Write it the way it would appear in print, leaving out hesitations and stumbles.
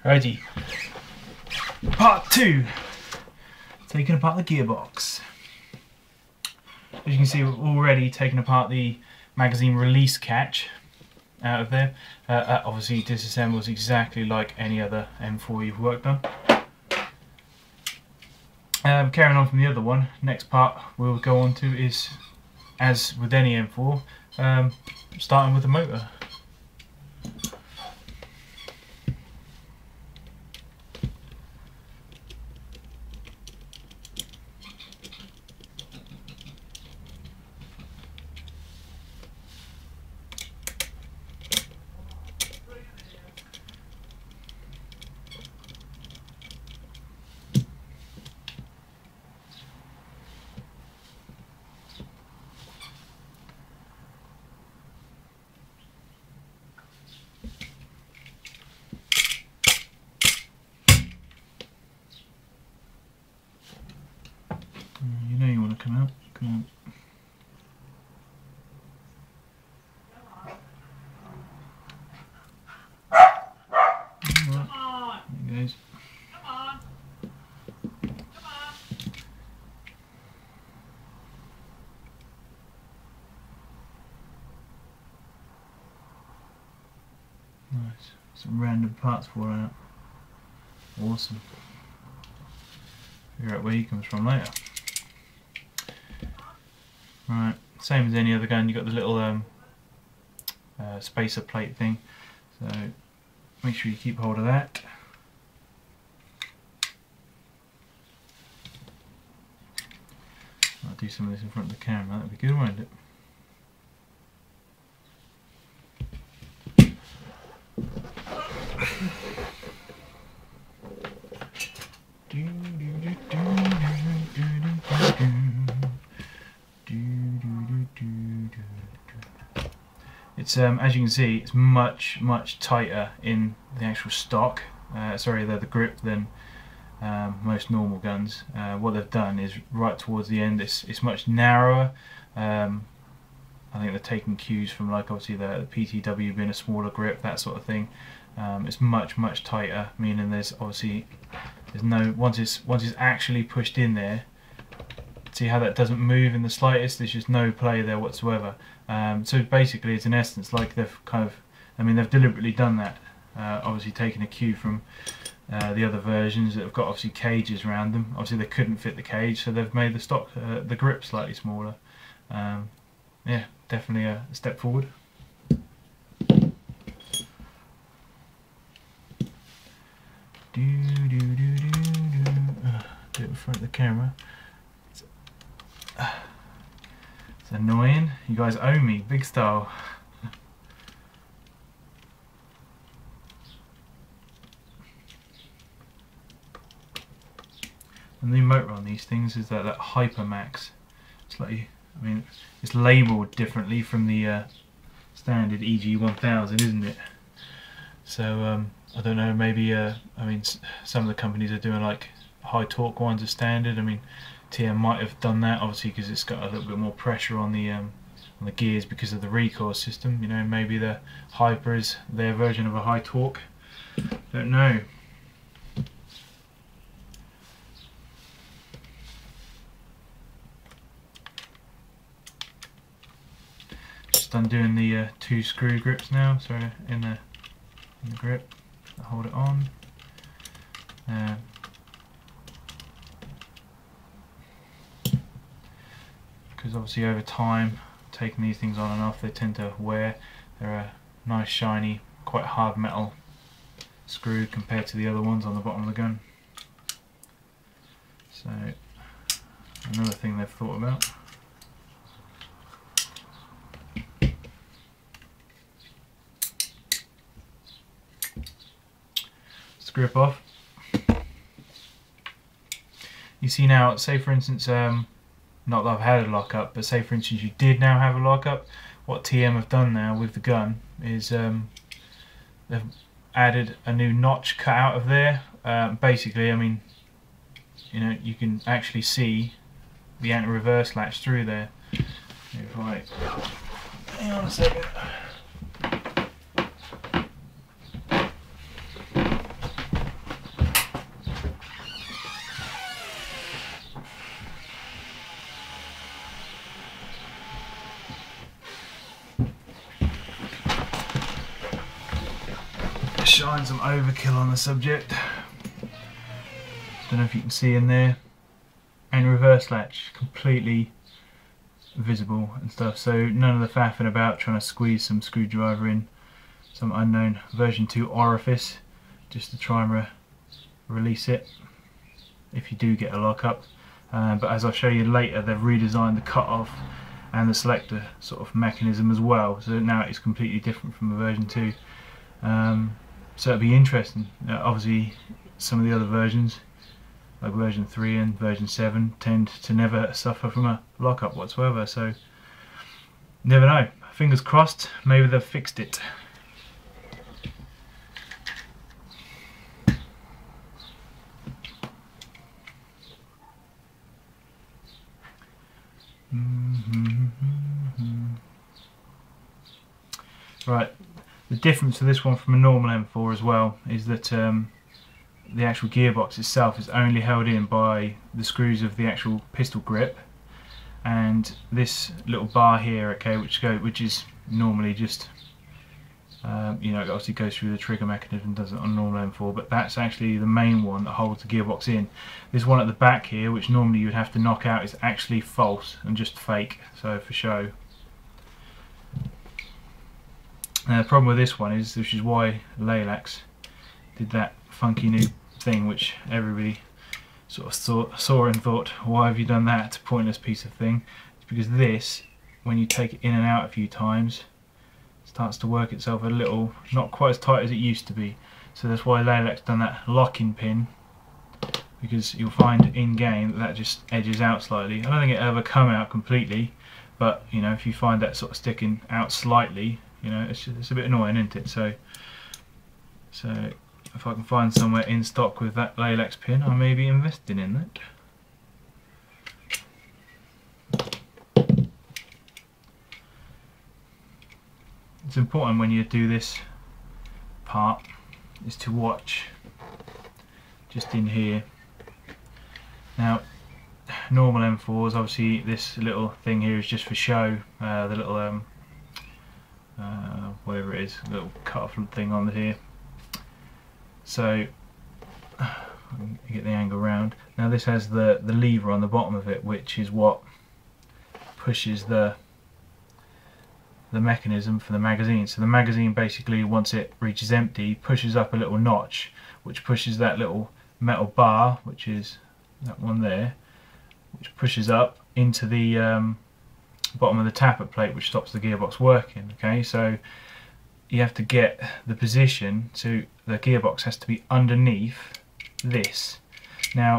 Righty. Part 2. Taking apart the gearbox. As you can see, we've already taken apart the magazine release catch out of there. That obviously disassembles exactly like any other M4 you've worked on. Carrying on from the other one, next part we'll go on to is, as with any M4, starting with the motor. You know you want to come out. Come on. Right. There he goes. Come on. Come on. Nice. Some random parts falling out. Awesome. Figure out where he comes from later. Right, same as any other gun, you've got the little spacer plate thing, so make sure you keep hold of that. I'll do some of this in front of the camera, that'd be good, won't it? It's as you can see, it's much tighter in the actual stock, the grip, than most normal guns. What they've done is right towards the end, it's much narrower. I think they're taking cues from, like, obviously the PTW being a smaller grip, that sort of thing. It's much tighter, meaning there's no, once it's actually pushed in there, see how that doesn't move in the slightest, there's just no play there whatsoever. So basically it's in essence like they've they've deliberately done that, obviously taking a cue from the other versions that have got obviously cages around them. Obviously they couldn't fit the cage, so they've made the grip slightly smaller. Yeah, definitely a step forward. Do it in front of the camera. It's annoying. You guys owe me, big style. The new motor on these things is that Hypermax. It's like, it's labelled differently from the standard EG1000, isn't it? So I don't know. Maybe some of the companies are doing like high torque ones as standard. TM might have done that, obviously, because it's got a little bit more pressure on the gears because of the recoil system. You know, maybe the Hyper is their version of a high torque. Don't know. Just undoing the 2 screw grips now. Sorry, in the grip. Hold it on. Because obviously over time, taking these things on and off, they tend to wear. They're a nice shiny, quite hard metal screw compared to the other ones on the bottom of the gun. So another thing they've thought about. Grip off. You see now, say for instance, not that I've had a lockup, but say for instance you did now have a lockup, what TM have done now with the gun is they've added a new notch cut out of there. Basically, you know, you can actually see the anti-reverse latch through there. If I hang on a second. shine some overkill on the subject. Don't know if you can see in there. And reverse latch, completely visible and stuff. So none of the faffing about trying to squeeze some screwdriver in some unknown version 2 orifice just to try and release it if you do get a lockup. But as I'll show you later, they've redesigned the cutoff and the selector sort of mechanism as well, so now it's completely different from the version 2. So it'll be interesting. Obviously some of the other versions like version 3 and version 7 tend to never suffer from a lockup whatsoever, so never know. Fingers crossed, maybe they've fixed it. Right, the difference to this one from a normal M4 as well is that the actual gearbox itself is only held in by the screws of the actual pistol grip, and this little bar here, okay, which is normally just you know, it obviously goes through the trigger mechanism, does it on a normal M4, but that's actually the main one that holds the gearbox in. This one at the back here, which normally you would have to knock out, is actually false and just fake, so for show. Now the problem with this one is, which is why Leilax did that funky new thing which everybody sort of saw and thought, why have you done that pointless piece of thing? It's because this, when you take it in and out a few times, starts to work itself a little, not quite as tight as it used to be. So that's why Leilax done that locking pin, because you'll find in game that just edges out slightly. I don't think it'll ever come out completely, but you know, if you find that sort of sticking out slightly, you know, it's a bit annoying, isn't it? So if I can find somewhere in stock with that Leilax pin, I may be investing in that. It's important when you do this part is to watch just in here. Now normal M4s, obviously this little thing here is just for show, the little whatever it is, little cut off thing on here. So I can get the angle round. Now this has the lever on the bottom of it, which is what pushes the mechanism for the magazine. So the magazine basically, once it reaches empty, pushes up a little notch, which pushes that little metal bar, which is that one there, which pushes up into the bottom of the tappet plate, which stops the gearbox working. Okay, so you have to get the position, so the gearbox has to be underneath this. Now